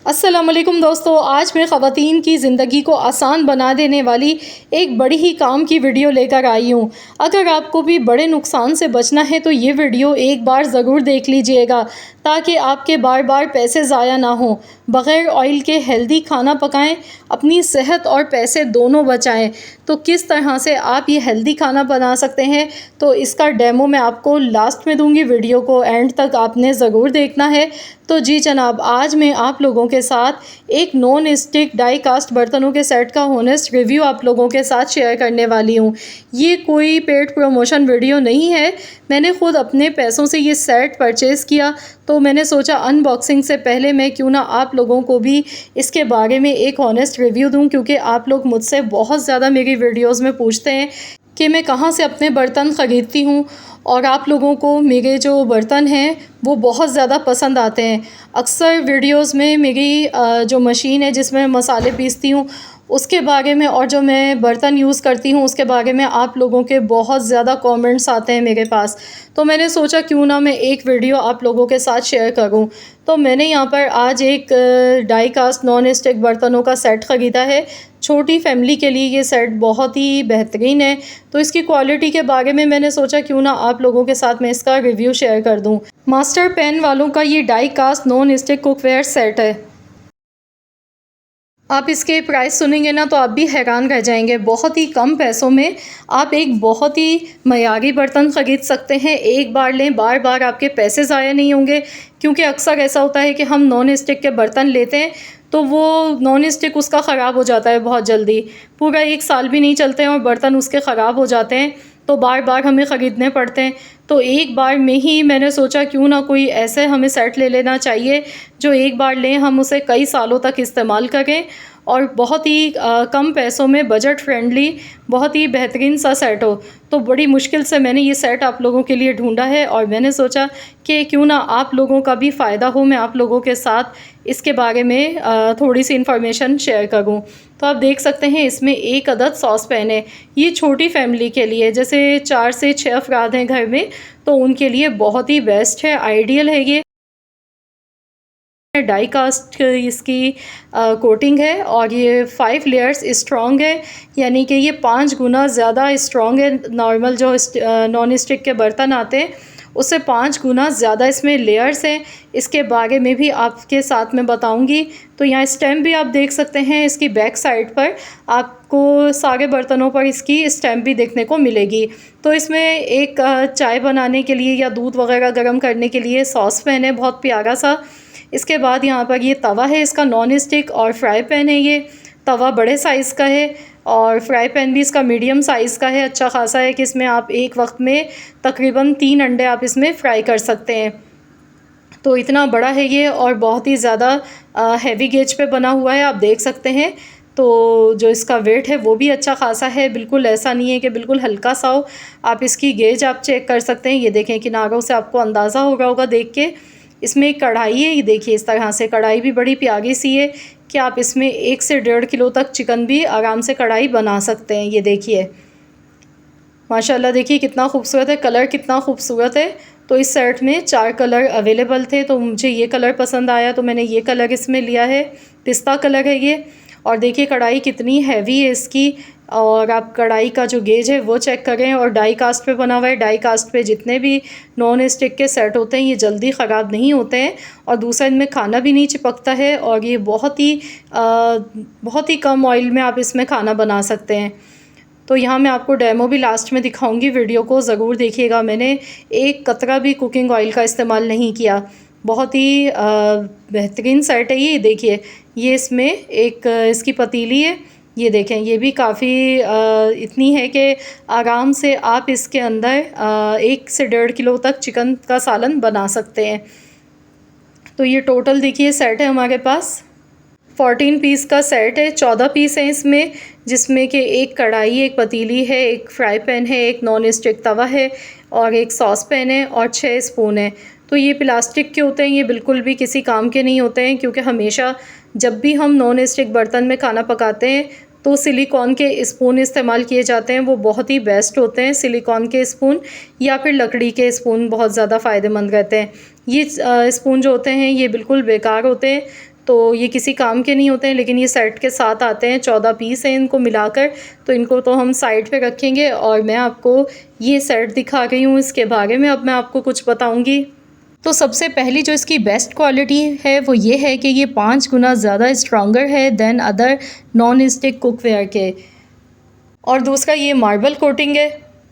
अस्सलाम वालेकुम दोस्तों, आज मैं ख़वातीन की ज़िंदगी को आसान बना देने वाली एक बड़ी ही काम की वीडियो लेकर आई हूँ। अगर आपको भी बड़े नुकसान से बचना है तो ये वीडियो एक बार ज़रूर देख लीजिएगा ताकि आपके बार बार पैसे ज़ाया ना हों। बग़ैर ऑयल के हेल्दी खाना पकाएं, अपनी सेहत और पैसे दोनों बचाएं। तो किस तरह से आप ये हेल्दी खाना बना सकते हैं तो इसका डेमो मैं आपको लास्ट में दूंगी। वीडियो को एंड तक आपने ज़रूर देखना है। तो जी जनाब, आज मैं आप लोगों के साथ एक नॉन स्टिक डाई कास्ट बर्तनों के सेट का होनेस्ट रिव्यू आप लोगों के साथ शेयर करने वाली हूँ। ये कोई पेड प्रमोशन वीडियो नहीं है, मैंने ख़ुद अपने पैसों से ये सेट परचेज़ किया। तो मैंने सोचा अनबॉक्सिंग से पहले मैं क्यों ना आप लोगों को भी इसके बारे में एक ऑनेस्ट रिव्यू दूँ, क्योंकि आप लोग मुझसे बहुत ज़्यादा मेरी वीडियोज़ में पूछते हैं कि मैं कहाँ से अपने बर्तन ख़रीदती हूँ और आप लोगों को मेरे जो बर्तन हैं वो बहुत ज़्यादा पसंद आते हैं। अक्सर वीडियोज़ में मेरी जो मशीन है जिसमें मसाले पीसती हूँ उसके बारे में और जो मैं बर्तन यूज़ करती हूँ उसके बारे में आप लोगों के बहुत ज़्यादा कमेंट्स आते हैं मेरे पास। तो मैंने सोचा क्यों ना मैं एक वीडियो आप लोगों के साथ शेयर करूँ। तो मैंने यहाँ पर आज एक डाई कास्ट नॉन स्टिक बर्तनों का सेट ख़रीदा है। छोटी फैमिली के लिए ये सेट बहुत ही बेहतरीन है। तो इसकी क्वालिटी के बारे में मैंने सोचा क्यों ना आप लोगों के साथ मैं इसका रिव्यू शेयर कर दूँ। मास्टर पेन वालों का ये die cast non stick cookware set है। आप इसके प्राइस सुनेंगे ना तो आप भी हैरान रह जाएंगे। बहुत ही कम पैसों में आप एक बहुत ही मयारी बर्तन ख़रीद सकते हैं। एक बार लें, बार बार आपके पैसे ज़ाया नहीं होंगे, क्योंकि अक्सर ऐसा होता है कि हम नॉन स्टिक के बर्तन लेते हैं तो वो नॉन स्टिक उसका ख़राब हो जाता है बहुत जल्दी। पूरा 1 साल भी नहीं चलते हैं और बर्तन उसके ख़राब हो जाते हैं, तो बार बार हमें ख़रीदने पड़ते हैं। तो एक बार में ही मैंने सोचा क्यों ना कोई ऐसे हमें सेट ले लेना चाहिए जो एक बार लें हम उसे कई सालों तक इस्तेमाल करें और बहुत ही कम पैसों में बजट फ्रेंडली बहुत ही बेहतरीन सा सेट हो। तो बड़ी मुश्किल से मैंने ये सेट आप लोगों के लिए ढूंढा है और मैंने सोचा कि क्यों ना आप लोगों का भी फ़ायदा हो, मैं आप लोगों के साथ इसके बारे में थोड़ी सी इन्फॉर्मेशन शेयर करूं। तो आप देख सकते हैं इसमें एक अदद सॉस पैन है। ये छोटी फैमिली के लिए, जैसे 4 से 6 अफराद हैं घर में, तो उनके लिए बहुत ही बेस्ट है, आइडियल है ये। डाई कास्ट इसकी कोटिंग है और ये 5 लेयर्स स्ट्रॉन्ग है, यानी कि ये 5 गुना ज़्यादा स्ट्रॉन्ग है। नॉर्मल जो नॉन स्टिक के बर्तन आते हैं उससे 5 गुना ज़्यादा इसमें लेयर्स हैं। इसके बारे में भी आपके साथ में बताऊंगी। तो यहाँ स्टैम्प भी आप देख सकते हैं, इसकी बैक साइड पर आपको सारे बर्तनों पर इसकी स्टैम्प भी देखने को मिलेगी। तो इसमें एक चाय बनाने के लिए या दूध वगैरह गर्म करने के लिए सॉस पैन है, बहुत प्यारा सा। इसके बाद यहाँ पर ये तवा है इसका नॉन स्टिक, और फ्राई पैन है। ये तवा बड़े साइज़ का है और फ्राई पैन भी इसका मीडियम साइज़ का है, अच्छा खासा है कि इसमें आप एक वक्त में तकरीबन 3 अंडे आप इसमें फ्राई कर सकते हैं। तो इतना बड़ा है ये और बहुत ही ज़्यादा हैवी गेज पे बना हुआ है, आप देख सकते हैं। तो जो इसका वेट है वो भी अच्छा खासा है, बिल्कुल ऐसा नहीं है कि बिल्कुल हल्का सा हो। आप इसकी गेज आप चेक कर सकते हैं, ये देखें किनारों से आपको अंदाज़ा हो रहा होगा देख के। इसमें एक कढ़ाई है, ये देखिए इस तरह से कढ़ाई भी बड़ी प्यारी सी है कि आप इसमें 1 से 1.5 किलो तक चिकन भी आराम से कढ़ाई बना सकते हैं। ये देखिए माशाल्लाह, देखिए कितना खूबसूरत है, कलर कितना खूबसूरत है। तो इस सेट में 4 कलर अवेलेबल थे, तो मुझे ये कलर पसंद आया तो मैंने ये कलर इसमें लिया है, पिस्ता कलर है ये। और देखिए कढ़ाई कितनी हैवी है इसकी, और आप कढ़ाई का जो गेज है वो चेक करें। और डाई कास्ट पे बना हुआ है, डाई कास्ट पे जितने भी नॉन स्टिक के सेट होते हैं ये जल्दी ख़राब नहीं होते हैं और दूसरा इनमें खाना भी नहीं चिपकता है। और ये बहुत ही कम ऑयल में आप इसमें खाना बना सकते हैं। तो यहाँ मैं आपको डेमो भी लास्ट में दिखाऊंगी, वीडियो को ज़रूर देखिएगा। मैंने एक कतरा भी कुकिंग ऑयल का इस्तेमाल नहीं किया, बहुत ही बेहतरीन सेट है ये। देखिए ये इसमें एक इसकी पतीली है, ये देखें ये भी काफ़ी इतनी है कि आराम से आप इसके अंदर 1 से 1.5 किलो तक चिकन का सालन बना सकते हैं। तो ये टोटल देखिए सेट है हमारे पास 14 पीस का सेट है। 14 पीस हैं इसमें, जिसमें कि एक कढ़ाई, एक पतीली है, एक फ्राई पैन है, एक नॉन स्टिक तवा है और एक सॉस पैन है और 6 स्पून है। तो ये प्लास्टिक के होते हैं, ये बिल्कुल भी किसी काम के नहीं होते हैं, क्योंकि हमेशा जब भी हम नॉन स्टिक बर्तन में खाना पकाते हैं तो सिलिकॉन के स्पून इस्तेमाल किए जाते हैं, वो बहुत ही बेस्ट होते हैं। सिलिकॉन के स्पून या फिर लकड़ी के स्पून बहुत ज़्यादा फ़ायदेमंद रहते हैं। ये स्पून जो होते हैं ये बिल्कुल बेकार होते हैं। तो ये किसी काम के नहीं होते हैं, लेकिन ये सेट के साथ आते हैं। 14 पीस हैं इनको मिलाकर, तो इनको तो हम साइड पे रखेंगे और मैं आपको ये सेट दिखा रही हूँ इसके बारे में। अब मैं आपको कुछ बताऊँगी। तो सबसे पहली जो इसकी बेस्ट क्वालिटी है वो ये है कि ये 5 गुना ज़्यादा स्ट्रॉन्गर है than other non stick cookware के। और दूसरा ये मार्बल कोटिंग है।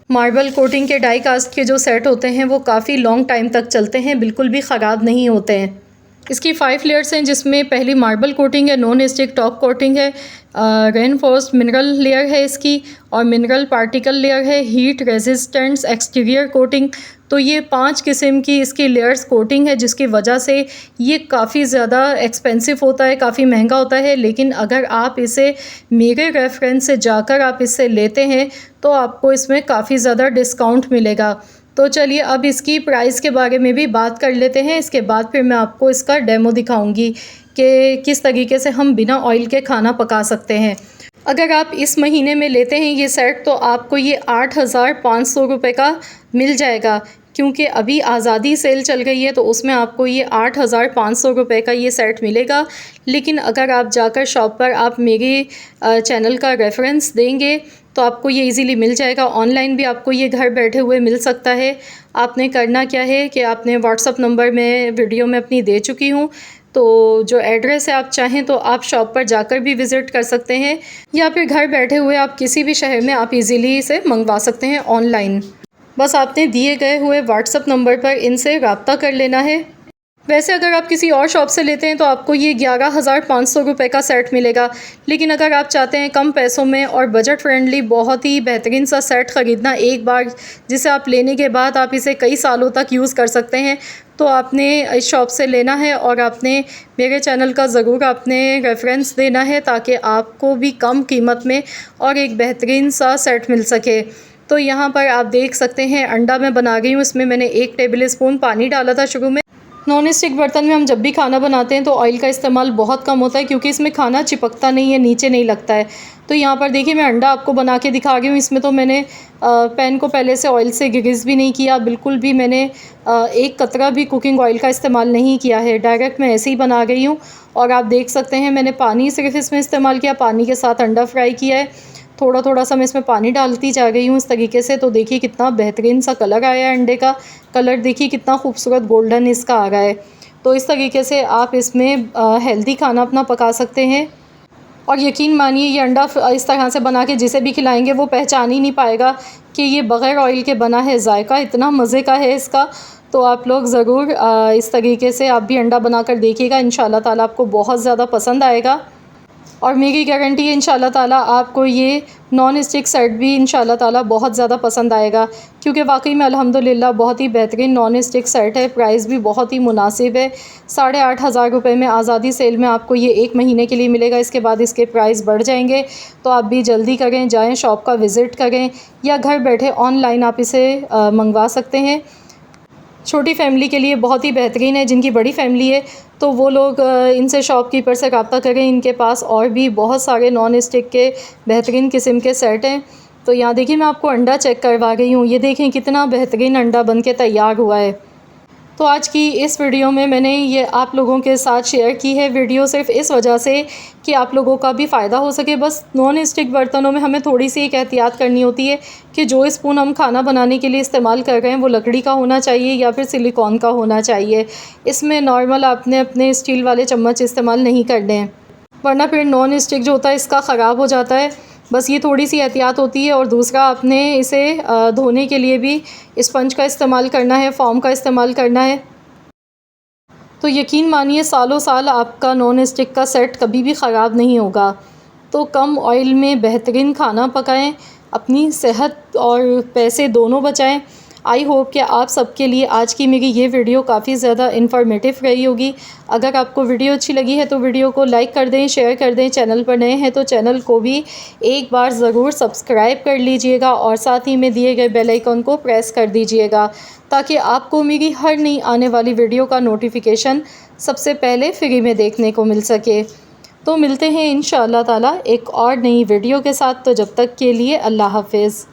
मार्बल कोटिंग के डाई कास्ट के जो सेट होते हैं वो काफ़ी लॉन्ग टाइम तक चलते हैं, बिल्कुल भी ख़राब नहीं होते हैं। इसकी 5 लेयर्स हैं, जिसमें पहली मार्बल कोटिंग है, नॉन स्टिक टॉप कोटिंग है, रेनफोर्स्ड मिनरल लेयर है इसकी, और मिनरल पार्टिकल लेयर है, हीट रेजिस्टेंस एक्सटीरियर कोटिंग। तो ये 5 किस्म की इसकी लेयर्स कोटिंग है, जिसकी वजह से ये काफ़ी ज़्यादा एक्सपेंसिव होता है, काफ़ी महंगा होता है। लेकिन अगर आप इसे मेरे रेफरेंस से जाकर आप इससे लेते हैं तो आपको इसमें काफ़ी ज़्यादा डिस्काउंट मिलेगा। तो चलिए अब इसकी प्राइस के बारे में भी बात कर लेते हैं। इसके बाद फिर मैं आपको इसका डेमो दिखाऊंगी कि किस तरीके से हम बिना ऑयल के खाना पका सकते हैं। अगर आप इस महीने में लेते हैं ये सेट तो आपको ये 8,500 रुपये का मिल जाएगा, क्योंकि अभी आज़ादी सेल चल गई है, तो उसमें आपको ये 8,500 रुपये का ये सेट मिलेगा। लेकिन अगर आप जाकर शॉप पर आप मेरे चैनल का रेफरेंस देंगे तो आपको ये इजीली मिल जाएगा। ऑनलाइन भी आपको ये घर बैठे हुए मिल सकता है। आपने करना क्या है कि आपने व्हाट्सअप नंबर मैं वीडियो में अपनी दे चुकी हूँ, तो जो एड्रेस है आप चाहें तो आप शॉप पर जाकर भी विज़िट कर सकते हैं, या फिर घर बैठे हुए आप किसी भी शहर में आप इजीली इसे मंगवा सकते हैं ऑनलाइन। बस आपने दिए गए हुए व्हाट्सअप नंबर पर इनसे रब्ता कर लेना है। वैसे अगर आप किसी और शॉप से लेते हैं तो आपको ये 11,500 रुपये का सेट मिलेगा। लेकिन अगर आप चाहते हैं कम पैसों में और बजट फ्रेंडली बहुत ही बेहतरीन सा सेट ख़रीदना एक बार, जिसे आप लेने के बाद आप इसे कई सालों तक यूज़ कर सकते हैं, तो आपने इस शॉप से लेना है और आपने मेरे चैनल का ज़रूर आपने रेफरेंस देना है, ताकि आपको भी कम कीमत में और एक बेहतरीन सा सेट मिल सके। तो यहाँ पर आप देख सकते हैं अंडा मैं बना गई हूँ। इसमें मैंने 1 टेबल स्पून पानी डाला था शुरू में। नॉन स्टिक बर्तन में हम जब भी खाना बनाते हैं तो ऑयल का इस्तेमाल बहुत कम होता है, क्योंकि इसमें खाना चिपकता नहीं है, नीचे नहीं लगता है। तो यहाँ पर देखिए मैं अंडा आपको बना के दिखा रही हूँ। इसमें तो मैंने पैन को पहले से ऑयल से ग्रीस भी नहीं किया, बिल्कुल भी मैंने एक कतरा भी कुकिंग ऑयल का इस्तेमाल नहीं किया है। डायरेक्ट मैं ऐसे ही बना गई हूँ। और आप देख सकते हैं मैंने पानी सिर्फ इसमें इस्तेमाल किया, पानी के साथ अंडा फ्राई किया है। थोड़ा थोड़ा सा मैं इसमें पानी डालती जा गई हूँ इस तरीके से। तो देखिए कितना बेहतरीन सा कलर आया है अंडे का। कलर देखिए कितना खूबसूरत गोल्डन इसका आ रहा है। तो इस तरीके से आप इसमें हेल्दी खाना अपना पका सकते हैं। और यकीन मानिए ये अंडा इस तरह से बना के जिसे भी खिलाएंगे वो पहचान ही नहीं पाएगा कि ये बग़ैर ऑयल के बना है। जायका इतना मज़े का है इसका। तो आप लोग ज़रूर इस तरीके से आप भी अंडा बनाकर देखिएगा। इंशाल्लाह ताला आपको बहुत ज़्यादा पसंद आएगा। और मेरी गारंटी है इंशाल्लाह ताला आपको ये नॉन स्टिक सेट भी इंशाल्लाह ताला बहुत ज़्यादा पसंद आएगा, क्योंकि वाकई में अल्हम्दुलिल्लाह बहुत ही बेहतरीन नॉन स्टिक सेट है। प्राइस भी बहुत ही मुनासिब है। 8,500 रुपये में आज़ादी सेल में आपको ये 1 महीने के लिए मिलेगा। इसके बाद इसके प्राइस बढ़ जाएंगे। तो आप भी जल्दी करें, जाएँ शॉप का विज़िट करें, या घर बैठे ऑनलाइन आप इसे मंगवा सकते हैं। छोटी फैमिली के लिए बहुत ही बेहतरीन है। जिनकी बड़ी फैमिली है तो वो लोग इनसे शॉपकीपर से रब्ता करें। इनके पास और भी बहुत सारे नॉन स्टिक के बेहतरीन किस्म के सेट हैं। तो यहाँ देखिए मैं आपको अंडा चेक करवा रही हूँ। ये देखें कितना बेहतरीन अंडा बन के तैयार हुआ है। तो आज की इस वीडियो में मैंने ये आप लोगों के साथ शेयर की है वीडियो सिर्फ इस वजह से कि आप लोगों का भी फ़ायदा हो सके। बस नॉन स्टिक बर्तनों में हमें थोड़ी सी एक एहतियात करनी होती है कि जो स्पून हम खाना बनाने के लिए इस्तेमाल कर रहे हैं वो लकड़ी का होना चाहिए या फिर सिलिकॉन का होना चाहिए। इसमें नॉर्मल आपने अपने स्टील वाले चम्मच इस्तेमाल नहीं करने हैं, वरना फिर नॉन स्टिक जो होता है इसका ख़राब हो जाता है। बस ये थोड़ी सी एहतियात होती है। और दूसरा आपने इसे धोने के लिए भी स्पंज का इस्तेमाल करना है, फोम का इस्तेमाल करना है। तो यकीन मानिए सालों साल आपका नॉन स्टिक का सेट कभी भी ख़राब नहीं होगा। तो कम ऑयल में बेहतरीन खाना पकाएं, अपनी सेहत और पैसे दोनों बचाएं। आई होप कि आप सबके लिए आज की मेरी ये वीडियो काफ़ी ज़्यादा इन्फॉर्मेटिव रही होगी। अगर आपको वीडियो अच्छी लगी है तो वीडियो को लाइक कर दें, शेयर कर दें। चैनल पर नए हैं तो चैनल को भी एक बार ज़रूर सब्सक्राइब कर लीजिएगा और साथ ही में दिए गए बेल आइकन को प्रेस कर दीजिएगा, ताकि आपको मेरी हर नई आने वाली वीडियो का नोटिफिकेशन सबसे पहले फ्री में देखने को मिल सके। तो मिलते हैं इंशाअल्लाह ताला एक और नई वीडियो के साथ। तो जब तक के लिए अल्लाह हाफ़िज़।